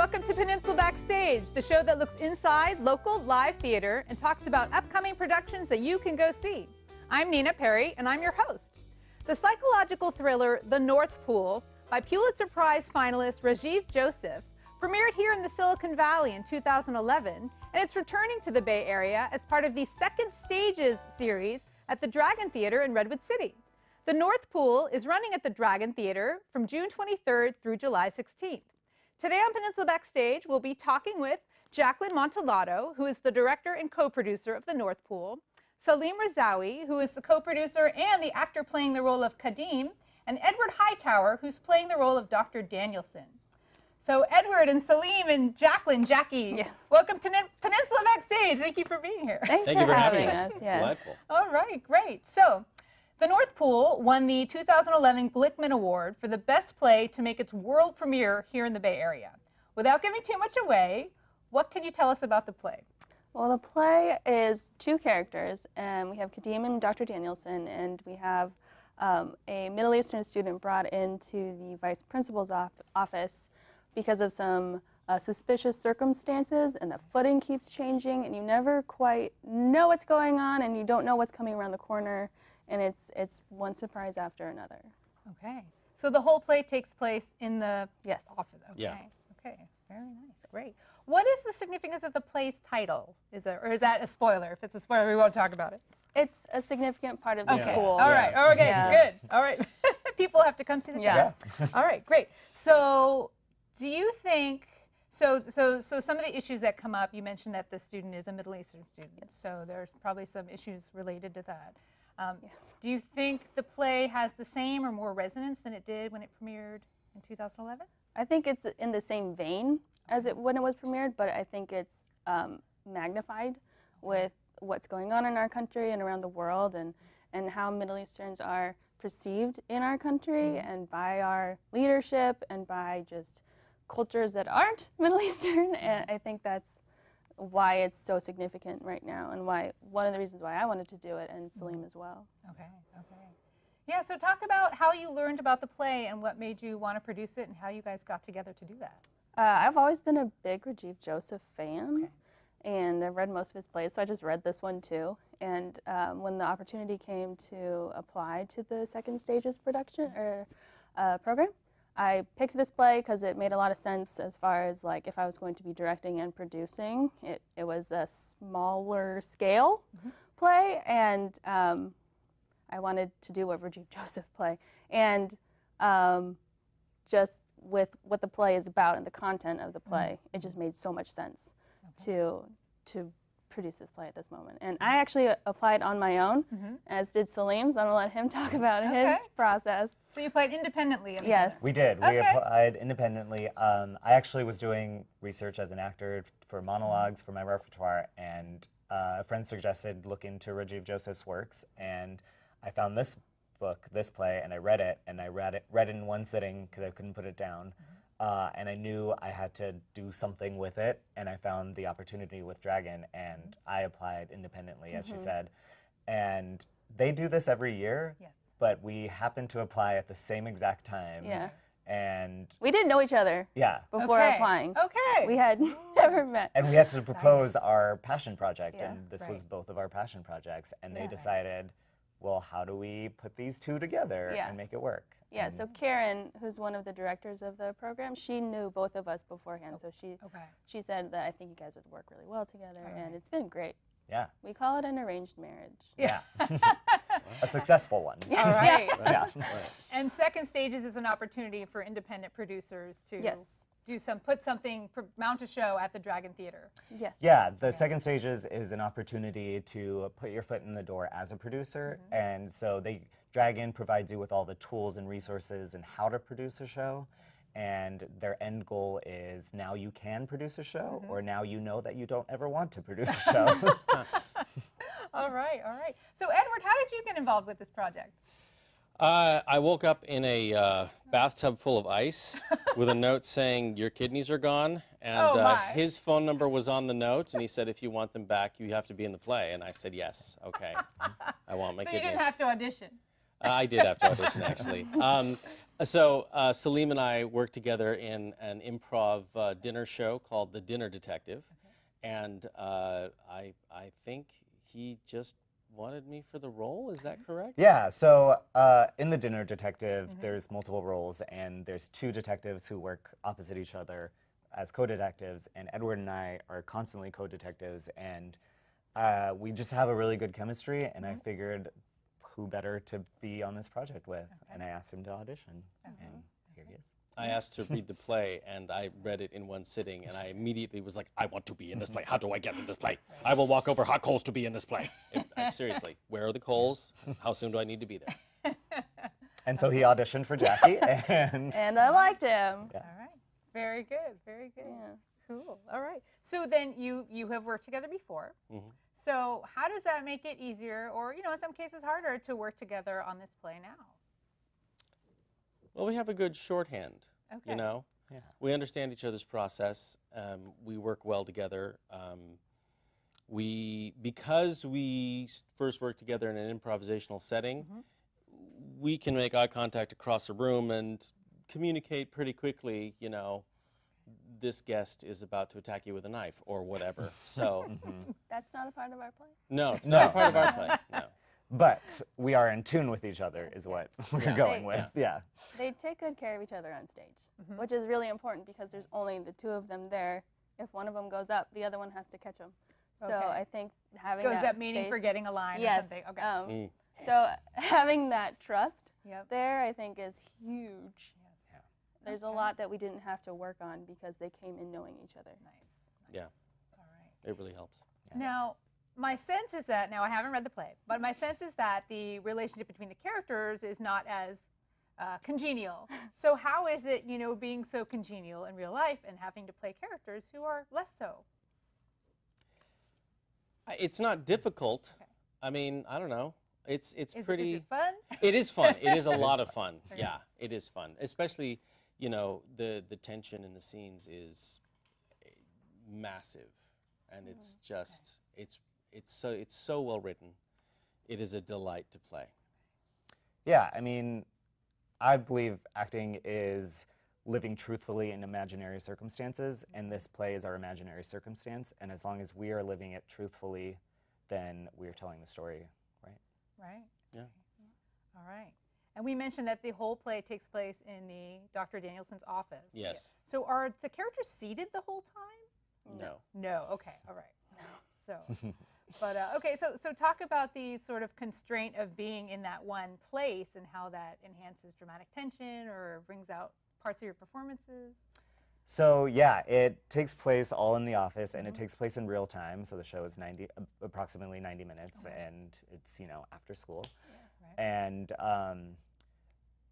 welcome to Peninsula Backstage, the show that looks inside local live theater and talks about upcoming productions that you can go see. I'm Nina Perry, and I'm your host. The psychological thriller The North Pool by Pulitzer Prize finalist Rajiv Joseph premiered here in the Silicon Valley in 2011, and it's returning to the Bay Area as part of the Second Stages series at the Dragon Theater in Redwood City. The North Pool is running at the Dragon Theater from June 23rd through July 16th. Today on Peninsula Backstage, we'll be talking with Jacqueline Montelato, who is the director and co-producer of The North Pool, Salim Razawi, who is the co-producer and the actor playing the role of Kadim, and Edward Hightower, who's playing the role of Dr. Danielson. So Edward and Salim and Jacqueline, Jackie, welcome to Peninsula Backstage. Thank you for being here. Thank you for having us. It's delightful. All right, great. So The North Pool won the 2011 Glickman Award for the best play to make its world premiere here in the Bay Area. Without giving too much away, what can you tell us about the play? Well, the play is two characters, and we have Kadim and Dr. Danielson, and we have a Middle Eastern student brought into the vice principal's office because of some suspicious circumstances, and the footing keeps changing, and you never quite know what's going on, and you don't know what's coming around the corner, and it's one surprise after another. Okay. So the whole play takes place in the office. Okay. Yeah. Okay. Very nice. Great. What is the significance of the play's title? Or is that a spoiler? If it's a spoiler, we won't talk about it. It's a significant part of the school. All right. Yes. Okay. Good. All right. People have to come see the show. Yeah. All right. Great. So, do you think? So some of the issues that come up, you mentioned that the student is a Middle Eastern student. Yes. So there's probably some issues related to that. Yes. Do you think the play has the same or more resonance than it did when it premiered in 2011? I think it's in the same vein as when it was premiered, but I think it's magnified with what's going on in our country and around the world, and how Middle Easterns are perceived in our country and by our leadership and by just cultures that aren't Middle Eastern. And I think that's why it's so significant right now, and why one of the reasons why I wanted to do it, and Salim as well. Okay. Yeah, so talk about how you learned about the play and what made you want to produce it and how you guys got together to do that. I've always been a big Rajiv Joseph fan, and I've read most of his plays, so I just read this one too. And when the opportunity came to apply to the Second Stages production or program, I picked this play because it made a lot of sense as far as like if I was going to be directing and producing. It was a smaller scale play, and I wanted to do a Rajiv Joseph play. And just with what the play is about and the content of the play, it just made so much sense to produce this play at this moment. And I actually applied on my own, as did Salim, so I'm going to let him talk about his process. So you played independently? Yes. We did. We applied independently. I actually was doing research as an actor for monologues for my repertoire, and a friend suggested look into Rajiv Joseph's works, and I found this book, this play, and I read it, and I read it in one sitting because I couldn't put it down. And I knew I had to do something with it, and I found the opportunity with Dragon, and I applied independently, as she said. And they do this every year, but we happened to apply at the same exact time. Yeah. And we didn't know each other before applying. Okay. We had never met. And we had to propose our passion project, and this was both of our passion projects, and they decided, well, how do we put these two together and make it work? Yeah, so Karen, who's one of the directors of the program, she knew both of us beforehand, so she said that I think you guys would work really well together, and it's been great. Yeah. We call it an arranged marriage. Yeah. A successful one. All right. Yeah. And Second Stages is an opportunity for independent producers to mount a show at the Dragon Theater. Yes. Yeah, the Second Stages is an opportunity to put your foot in the door as a producer, and so Dragon provides you with all the tools and resources and how to produce a show, and their end goal is now you can produce a show, or now you know that you don't ever want to produce a show. All right. So Edward, how did you get involved with this project? I woke up in a bathtub full of ice with a note saying, "Your kidneys are gone." And his phone number was on the note, and he said, "If you want them back, you have to be in the play." And I said, "Yes, okay, I want my kidneys." So you didn't have to audition? I did have to audition, actually. So Salim and I worked together in an improv dinner show called The Dinner Detective, and I think he just wanted me for the role. Is that correct? Yeah, so in The Dinner Detective, there's multiple roles, and there's two detectives who work opposite each other as co-detectives, and Edward and I are constantly co-detectives, and we just have a really good chemistry, and I figured who better to be on this project with, and I asked him to audition, and here he is. I asked to read the play, and I read it in one sitting, and I immediately was like, I want to be in this play. How do I get in this play? I will walk over hot coals to be in this play. Seriously, where are the coals? How soon do I need to be there? And so he auditioned for Jackie, and I liked him. Yeah. All right. Very good. Very good. Yeah. Cool. All right. So then you have worked together before. So how does that make it easier, or in some cases harder, to work together on this play now? Well, we have a good shorthand, Okay. Yeah. We understand each other's process. We work well together. Because we first worked together in an improvisational setting, we can make eye contact across a room and communicate pretty quickly, this guest is about to attack you with a knife or whatever. So That's not a part of our play. no, it's not a part of our play. No. but we are in tune with each other is what we're going with. Yeah. They take good care of each other on stage, which is really important because there's only the two of them there. If one of them goes up, the other one has to catch them. So Okay. I think having Goes that up meaning base- forgetting a line or yes, something. Okay. So having that trust Yep. there, I think, is huge. Yes. There's a Okay. lot that we didn't have to work on because they came in knowing each other. Nice. Yeah, All right. it really helps. Now, my sense is that, now I haven't read the play, but my sense is that the relationship between the characters is not as congenial. So how is it, being so congenial in real life and having to play characters who are less so? It's not difficult. I mean, I don't know. It's pretty. Is it fun? It is fun. It is a lot of fun. Okay. Yeah, it is fun. Especially, the tension in the scenes is massive, and it's just it's so well written. It is a delight to play. Yeah, I mean, I believe acting is living truthfully in imaginary circumstances, and this play is our imaginary circumstance, and as long as we are living it truthfully, then we are telling the story, right? Right. Yeah. All right. And we mentioned that the whole play takes place in the Dr. Danielson's office. Yes. So are the characters seated the whole time? No. No. Okay. All right. So, but okay. So talk about the sort of constraint of being in that one place and how that enhances dramatic tension or brings out parts of your performances. So yeah, it takes place all in the office, and it takes place in real time. So the show is approximately 90 minutes, and it's after school. Right. And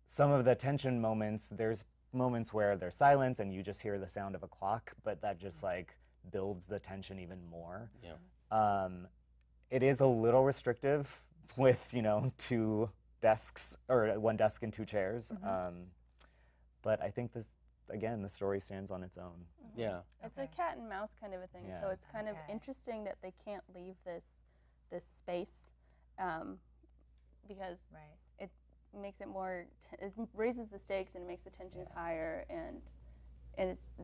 some of the tension moments, there's moments where there's silence and you just hear the sound of a clock, but that just like builds the tension even more. Yeah. It is a little restrictive with two desks or one desk and two chairs, but I think this. Again, the story stands on its own. Yeah. It's a cat and mouse kind of a thing. So Yeah. it's kind of interesting that they can't leave this space because Right. it makes it more. It raises the stakes and it makes the tensions higher, and it's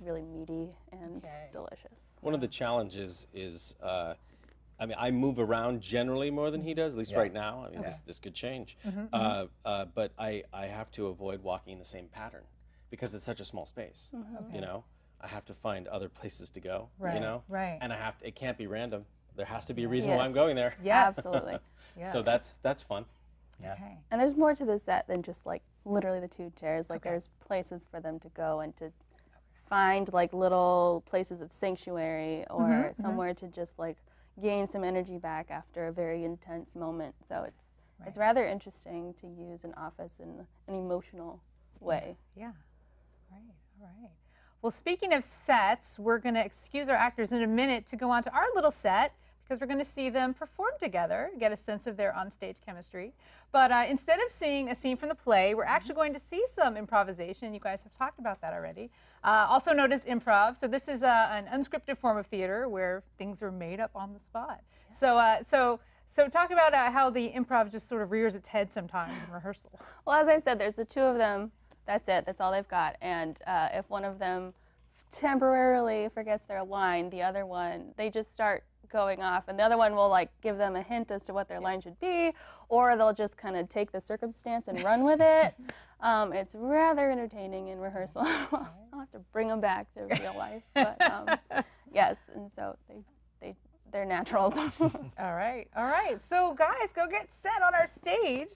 really meaty and delicious. One of the challenges is, I move around generally more than he does, at least right now. I mean, this could change. But I have to avoid walking in the same pattern because it's such a small space. I have to find other places to go. Right. Right. And it can't be random. There has to be a reason why I'm going there. Yes. Absolutely. Yes. So that's fun. Yeah. Okay. And there's more to the set than just like literally the two chairs. Like there's places for them to go and to find like little places of sanctuary or somewhere to just like gain some energy back after a very intense moment. So it's rather interesting to use an office in an emotional way. Yeah. Right. All right. Well, speaking of sets, we're going to excuse our actors in a minute to go on to our little set because we're going to see them perform together, get a sense of their onstage chemistry. But instead of seeing a scene from the play, we're actually going to see some improvisation. You guys have talked about that already. Also known as improv. So this is an unscripted form of theater where things are made up on the spot. Yes. So talk about how the improv just sort of rears its head sometimes in rehearsal. Well, as I said, there's the two of them. That's it. That's all they've got. And if one of them temporarily forgets their line, the other one, they just start going off, and the other one will like give them a hint as to what their line should be, or they'll just kind of take the circumstance and run with it. It's rather entertaining in rehearsal. I'll have to bring them back to real life, but yes, and so they're naturals. All right. So guys, go get set on our stage,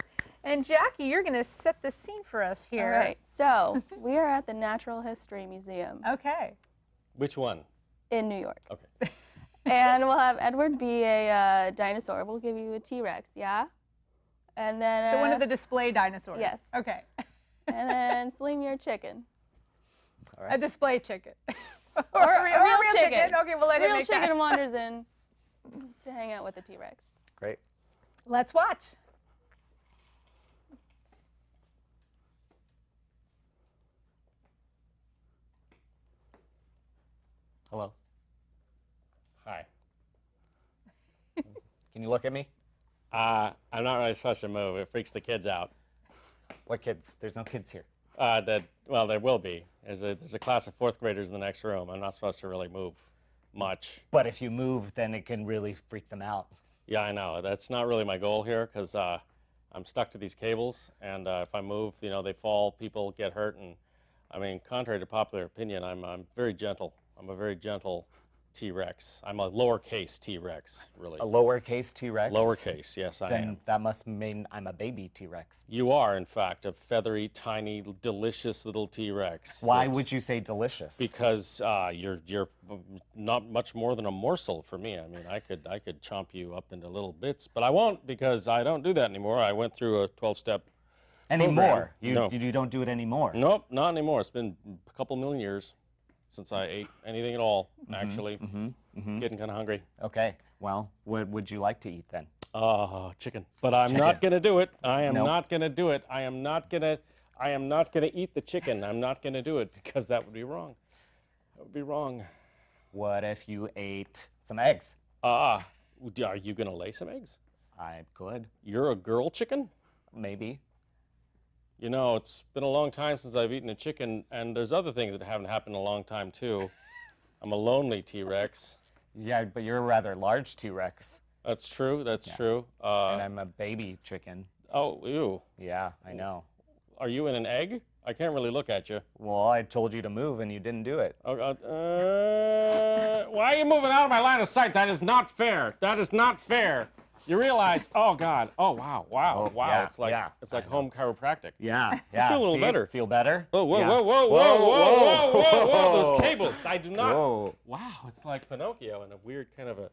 and Jackie, you're going to set the scene for us here. All right. So we are at the Natural History Museum. Okay. Which one? In New York. Okay. And we'll have Edward be a dinosaur. We'll give you a T-Rex, yeah? And then... So one of the display dinosaurs? Yes. Okay. And then Slim, you're a chicken. All right. A display chicken. Or a real chicken. Okay, we'll let him Real make chicken that. wanders in to hang out with the T-Rex. Great. Let's watch. Hello. Hi. Can you look at me? I'm not really supposed to move. It freaks the kids out. What kids? There's no kids here. Well, there will be. There's a class of 4th graders in the next room. I'm not supposed to really move much. But if you move, then it can really freak them out. Yeah, I know. That's not really my goal here, because I'm stuck to these cables, and if I move, they fall, people get hurt, and I mean, contrary to popular opinion, I'm very gentle. I'm a very gentle T-Rex. I'm a lowercase T-Rex, really. A lowercase T-Rex? Lowercase, yes, I am. Then that must mean I'm a baby T-Rex. You are, in fact, a feathery, tiny, delicious little T-Rex. Why would you say delicious? Because you're not much more than a morsel for me. I mean, I could chomp you up into little bits, but I won't, because I don't do that anymore. I went through a 12-step Anymore? No. You don't do it anymore? Nope, not anymore. It's been a couple million years since I ate anything at all, actually. Getting kind of hungry. Okay. Well, what would you like to eat then? Chicken. But I'm not going to do it. I am Nope. not going to do it. I am not going to eat the chicken. I'm not going to do it, because that would be wrong. That would be wrong. What if you ate some eggs? Are you going to lay some eggs? I could. You're a girl chicken? Maybe. You know, it's been a long time since I've eaten a chicken, and there's other things that haven't happened in a long time, too. I'm a lonely T-Rex. Yeah, but you're a rather large T-Rex. That's true, that's true. And I'm a baby chicken. Oh, ew. Yeah, I know. Are you in an egg? I can't really look at you. Well, I told you to move and you didn't do it. Oh, God. Why are you moving out of my line of sight? That is not fair. That is not fair. You realize, oh, God. Oh, wow. Oh, yeah, it's like it's like home chiropractic. Yeah. I feel a little better. Feel better? Oh, whoa, Yeah. whoa, whoa, whoa, whoa, whoa, whoa, those cables. I do not. Whoa. Wow, it's like Pinocchio and a weird kind of a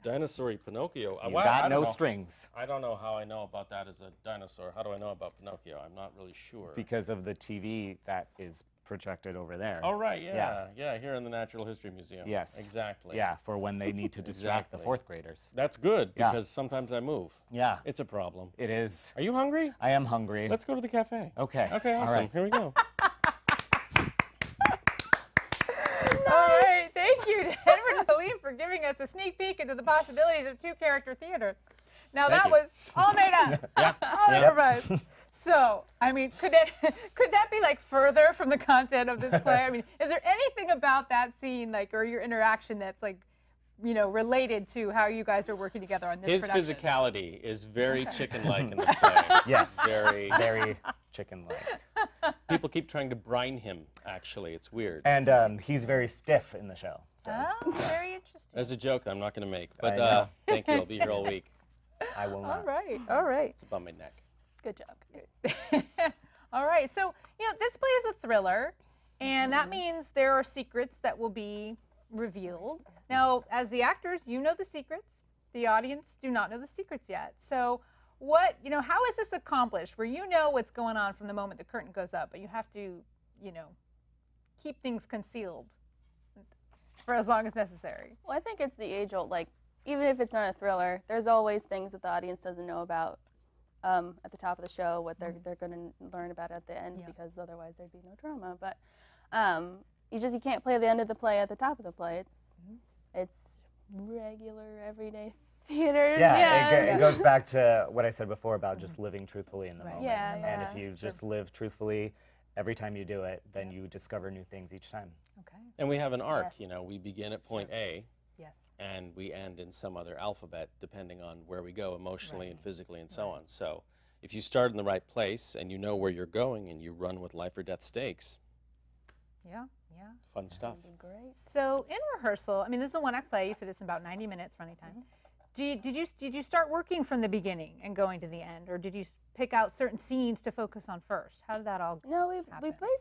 dinosaur-y Pinocchio. You Well, I got don't no know. strings. I don't know how I know about that as a dinosaur. How do I know about Pinocchio? I'm not really sure. Because of the TV that is projected over there. Oh, right, yeah, here in the Natural History Museum. Yes. Exactly. Yeah, for when they need to distract the Exactly. 4th graders. That's good, Yeah. because sometimes I move. Yeah, It's a problem. it is. Are you hungry? I am hungry. Let's go to the cafe. Okay. Okay, All awesome. right. Here we go. All right, thank you to Edward and Salim for giving us a sneak peek into the possibilities of two-character theater. Now Thank that you. was all made up. Yeah. All improvised. So, I mean, could that be like further from the content of this play? I mean, is there anything about that scene, like, or your interaction that's like, you know, related to how you guys are working together on this His production? physicality is very chicken-like in the play. Yes. Very. Very chicken-like. People keep trying to brine him, actually. It's weird. And he's very stiff in the show. So Oh, very interesting. There's a joke that I'm not going to make, I but know. thank you. I'll be here all week. I will All not. right, all right. It's above my neck. Good job. All right, so, you know, this play is a thriller, and that means there are secrets that will be revealed. Now, as the actors, you know the secrets. The audience do not know the secrets yet. So what, you know, how is this accomplished where you know what's going on from the moment the curtain goes up, but you have to, you know, keep things concealed for as long as necessary? Well, I think it's the age-old, like, even if it's not a thriller, there's always things that the audience doesn't know about at the top of the show, what they're going to learn about at the end, Yeah. because otherwise there'd be no drama. But you can't play the end of the play at the top of the play. It's regular, everyday theater. Yeah, it goes back to what I said before about just living truthfully in the moment. Yeah, and if you just live truthfully every time you do it, then you discover new things each time. Okay. And we have an arc, you know, we begin at point A. Yes. And we end in some other alphabet depending on where we go emotionally and physically and so on. So if you start in the right place and you know where you're going and you run with life or death stakes. Yeah, yeah. Fun stuff. Great. So in rehearsal, I mean, this is a one-act play. You said it's about 90 minutes running time. Did you start working from the beginning and going to the end, or did you pick out certain scenes to focus on first? How did that all No,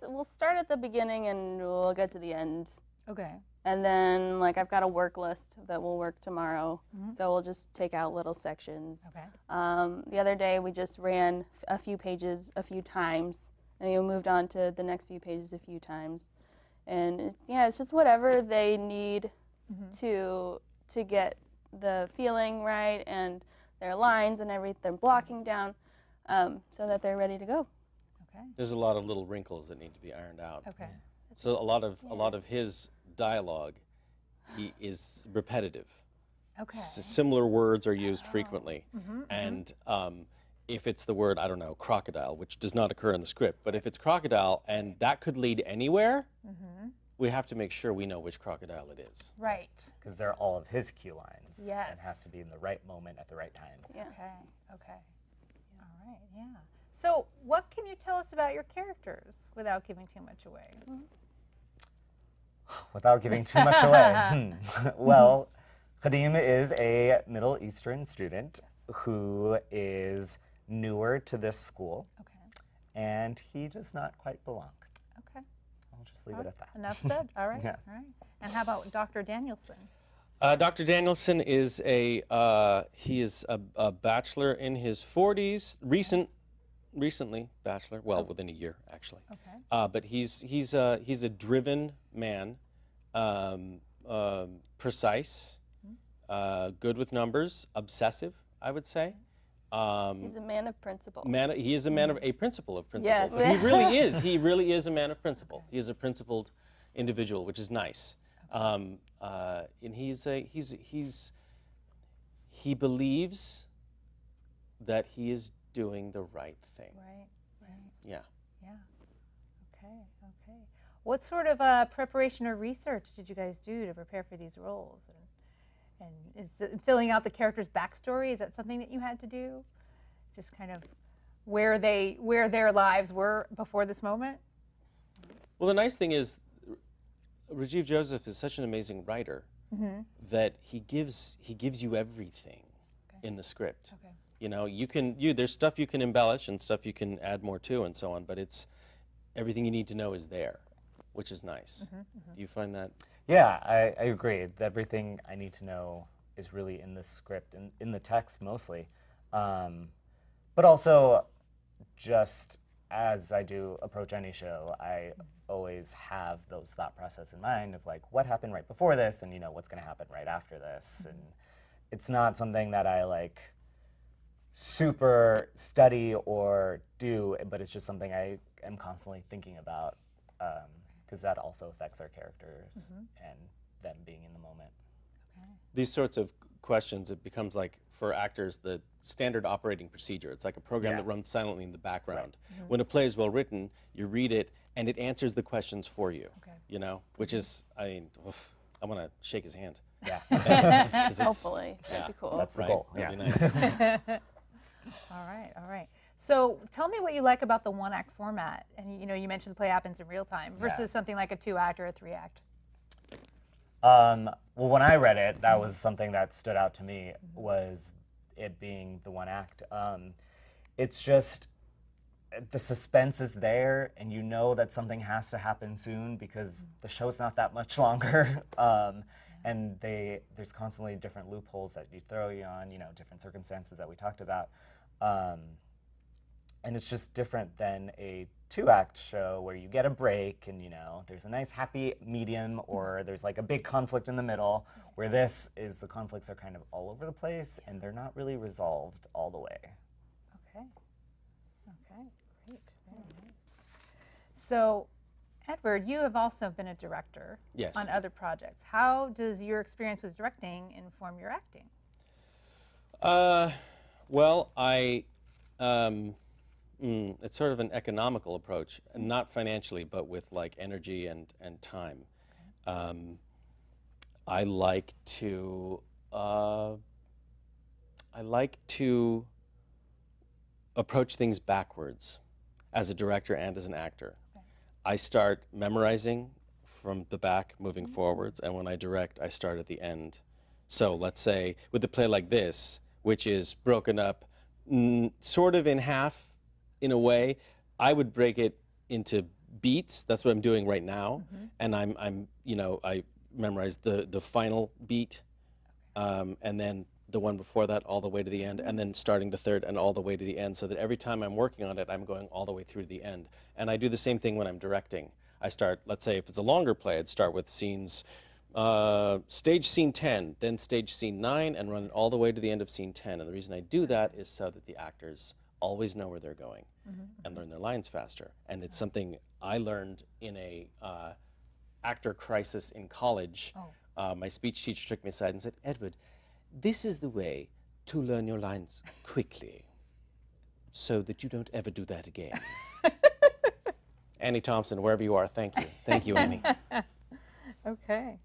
we'll start at the beginning and we'll get to the end. Okay. And then, like, I've got a work list that will work tomorrow, so we'll just take out little sections. Okay. The other day, we just ran a few pages a few times, and we moved on to the next few pages a few times. And, it's just whatever they need to get the feeling right and their lines and everything, blocking down, so that they're ready to go. Okay. There's a lot of little wrinkles that need to be ironed out. Okay. So a lot of his dialogue, he is repetitive. Okay. Similar words are used frequently, and if it's the word, I don't know, crocodile, which does not occur in the script, but if it's crocodile and that could lead anywhere, we have to make sure we know which crocodile it is. Right. Because they're all of his cue lines. Yes. And it has to be in the right moment at the right time. Yeah. Okay. Okay. All right. Yeah. So, what can you tell us about your characters without giving too much away? Without giving too much away. Well, Khadim is a Middle Eastern student who is newer to this school, and he does not quite belong. Okay. I'll just leave it at that. Enough said. All right. Yeah. All right. And how about Dr. Danielson? Dr. Danielson is he is a bachelor in his 40s, recently bachelor, well, within a year actually. Okay. But he's a driven man, precise, good with numbers, obsessive, I would say. He's a man of principle. He is a man of a principle of principle. Yes. But he really is. He really is a man of principle. He is a principled individual, which is nice. And he believes that he is doing the right thing. Right. Right. Yeah. Yeah. Okay. Okay. What sort of preparation or research did you guys do to prepare for these roles? And is filling out the character's backstory, is that something that you had to do? Just kind of where their lives were before this moment? Well, the nice thing is, Rajiv Joseph is such an amazing writer that he gives you everything in the script. Okay. You know, there's stuff you can embellish and stuff you can add more to and so on, but it's everything you need to know is there, which is nice. Do you find that? Yeah, I agree. Everything I need to know is really in the script and in the text mostly. But also, just as I do approach any show, I always have those thought process in mind of like, what happened right before this, and what's going to happen right after this. And it's not something that I like super study or do, but it's just something I am constantly thinking about. Because that also affects our characters and them being in the moment. Okay. These sorts of questions, it becomes like, for actors, the standard operating procedure. It's like a program that runs silently in the background. Right. When a play is well written, you read it, and it answers the questions for you, which is, I want to shake his hand. Yeah. Hopefully. That'd be cool. That's the goal. That'd be nice. All right, all right. So tell me what you like about the one-act format. And you mentioned the play happens in real time versus something like a 2-act or a 3-act. Well, when I read it, that was something that stood out to me, was it being the 1-act. It's just, the suspense is there, and you know that something has to happen soon because the show's not that much longer. And there's constantly different loopholes that you throw you on, different circumstances that we talked about. And it's just different than a 2-act show where you get a break and there's a nice happy medium, or there's like a big conflict in the middle, where this is the conflicts are kind of all over the place and they're not really resolved all the way. Okay. Okay, great. Very nice. So, Edward, you have also been a director on other projects. How does your experience with directing inform your acting? Well, it's sort of an economical approach, not financially, but with like energy and time. I like to approach things backwards as a director and as an actor. Okay. I start memorizing from the back, moving forwards, and when I direct, I start at the end. So let's say with a play like this, which is broken up sort of in half, in a way, I would break it into beats. That's what I'm doing right now, and I'm I memorize the final beat, and then the one before that all the way to the end, and then starting the third and all the way to the end, so that every time I'm working on it, I'm going all the way through to the end. And I do the same thing when I'm directing. I start, let's say if it's a longer play, I'd start with scenes, stage scene 10, then stage scene 9, and run it all the way to the end of scene 10. And the reason I do that is so that the actors always know where they're going and learn their lines faster. And it's something I learned in a actor crisis in college. My speech teacher took me aside and said, Edward, this is the way to learn your lines quickly so that you don't ever do that again. Annie Thompson, wherever you are, thank you. Thank you, Annie. Okay.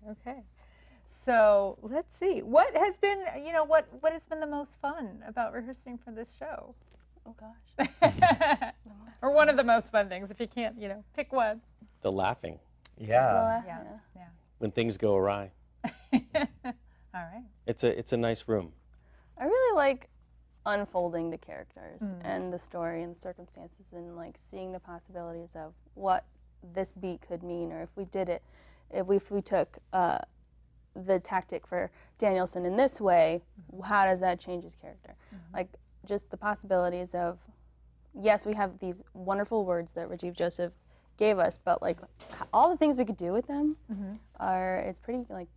So let's see. What has been, what has been the most fun about rehearsing for this show? Oh, gosh. Or one of the most fun things, if you can't, pick one. The laughing. Yeah. When things go awry. All right. It's a nice room. I really like unfolding the characters and the story and the circumstances and like seeing the possibilities of what this beat could mean, or if we did it, if we took the tactic for Danielson in this way, how does that change his character? Like just the possibilities of, yes, we have these wonderful words that Rajiv Joseph gave us, but like all the things we could do with them it's pretty like,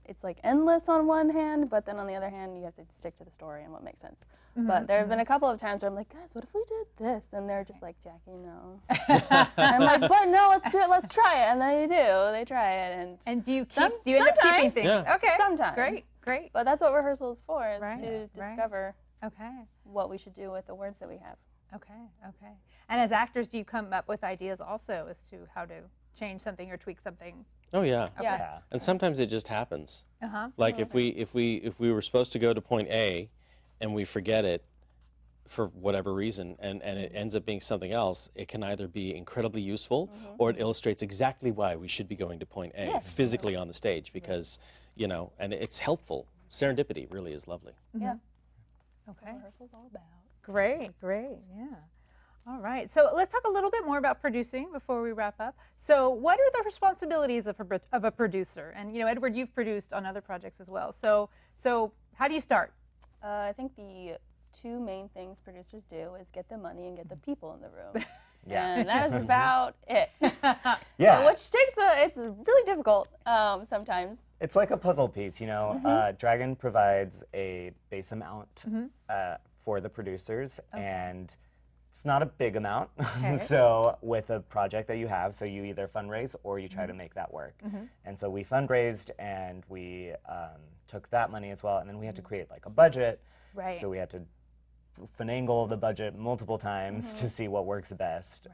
it's like endless on one hand, but then on the other hand, you have to stick to the story and what makes sense. But there have been a couple of times where I'm like, guys, what if we did this? And they're just like, Jackie, no. And I'm like, but no, let's do it, let's try it. And they do, they try it. And do you end up keeping things? Yeah. Okay. Sometimes. Great. But that's what rehearsal is for, is to discover Okay. what we should do with the words that we have. Okay. And as actors, do you come up with ideas also as to how to change something or tweak something? Oh yeah. Yeah. And sometimes it just happens. Like if we were supposed to go to point A, and we forget it for whatever reason, and it ends up being something else, it can either be incredibly useful, or it illustrates exactly why we should be going to point A physically on the stage, because and it's helpful. Serendipity really is lovely. Yeah. Okay. That's what rehearsal's all about. Great. Yeah. All right. So let's talk a little bit more about producing before we wrap up. So what are the responsibilities of a producer? And Edward, you've produced on other projects as well. So how do you start? I think the two main things producers do is get the money and get the people in the room. Yeah. And that is about it. Yeah. Which takes it's really difficult sometimes. It's like a puzzle piece, Dragon provides a base amount for the producers, and it's not a big amount. So with a project that you have, so you either fundraise or you try to make that work. And so we fundraised, and we took that money as well, and then we had to create like a budget. Right. So we had to finagle the budget multiple times to see what works best.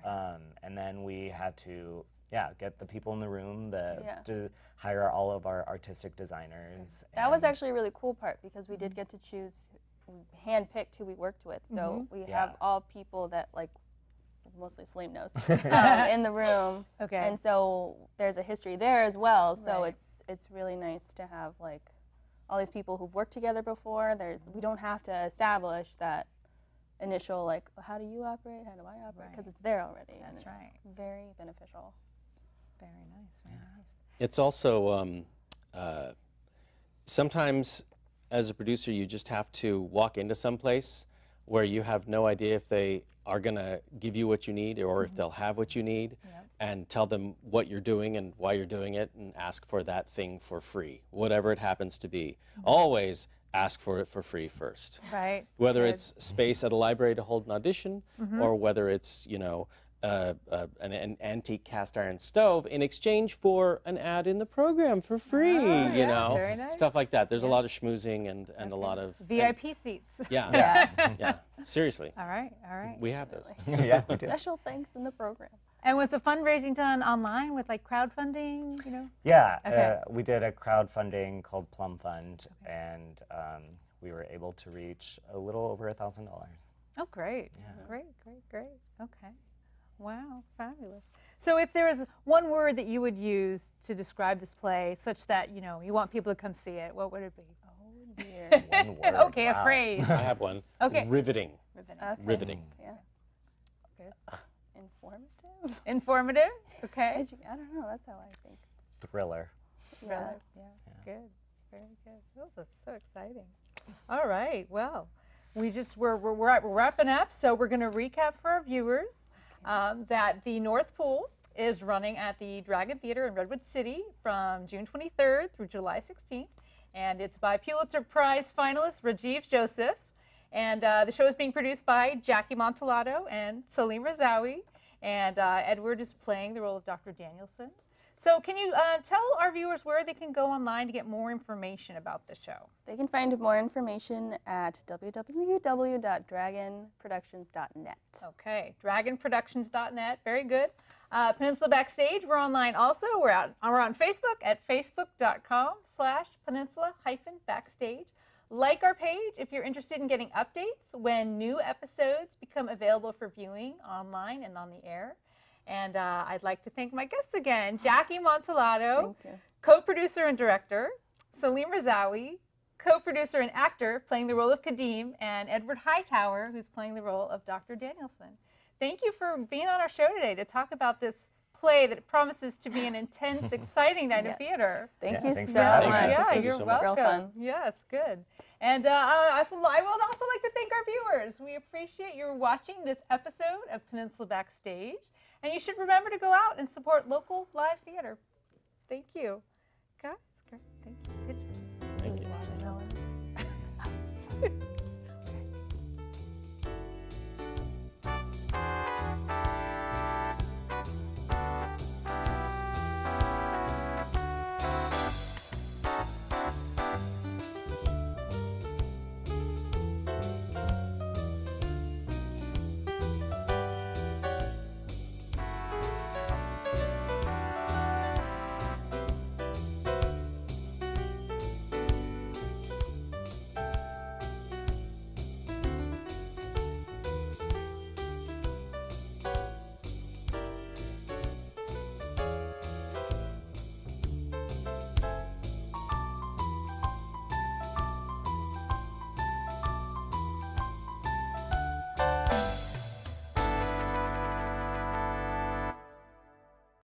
And then we had to get the people in the room, to hire all of our artistic designers. That was actually a really cool part, because we did get to choose, handpicked who we worked with. So we have all people that like, mostly Salim knows, in the room. Okay. And so there's a history there as well. So it's really nice to have like all these people who've worked together before. We don't have to establish that initial like, how do you operate? How do I operate? Because it's there already. That's right. Very beneficial. Very nice. It's also sometimes as a producer, you just have to walk into some place where you have no idea if they are going to give you what you need, or if they'll have what you need, and tell them what you're doing and why you're doing it, and ask for that thing for free, whatever it happens to be. Always ask for it for free first. Right. Whether it's space at a library to hold an audition, or whether it's, an antique cast iron stove in exchange for an ad in the program for free, you know, very nice. stuff like that. There's a lot of schmoozing and a lot of VIP seats. Yeah, Yeah. yeah. Seriously, All right, all right. we have those. Yeah, we do. Special thanks in the program. And was the fundraising done online with like crowdfunding, you know? Yeah, Okay. we did a crowdfunding called Plum Fund, and we were able to reach a little over $1,000. Oh, great. Great, great, great. Okay. Wow, fabulous. So if there is one word that you would use to describe this play such that, you know, you want people to come see it, what would it be? Oh, dear. One word. Okay, wow. a phrase. I have one. Okay. Riveting. Okay. Riveting. Yeah. Good. Informative? Informative? Okay. I don't know. That's how I think. Thriller. Yeah. Yeah, good. Very good. Oh, that's so exciting. All right, well, we're wrapping up, so we're going to recap for our viewers that the North Pool is running at the Dragon Theater in Redwood City from June 23rd through July 16th, and it's by Pulitzer Prize finalist Rajiv Joseph, and the show is being produced by Jackie Montelato and Salim Razawi, and Edward is playing the role of Dr. Danielson. So can you tell our viewers where they can go online to get more information about the show? They can find more information at www.dragonproductions.net. Okay, dragonproductions.net, very good. Peninsula Backstage, we're online also. We're on Facebook at facebook.com/peninsula-backstage. Like our page if you're interested in getting updates when new episodes become available for viewing online and on the air. And I'd like to thank my guests again, Jackie Montelato, co-producer and director, Salim Razawi, co-producer and actor playing the role of Kadeem, and Edward Hightower, who's playing the role of Dr. Danielson. Thank you for being on our show today to talk about this play that promises to be an intense, exciting night of theater. Thank you thanks so for having much. us. Yeah, Thank you you're so welcome. much. Real fun. Yes, good. And I would also like to thank our viewers. We appreciate you watching this episode of Peninsula Backstage. And you should remember to go out and support local live theater. Thank you. Guys, great. Thank you. Good job. Thank you. Watermelon.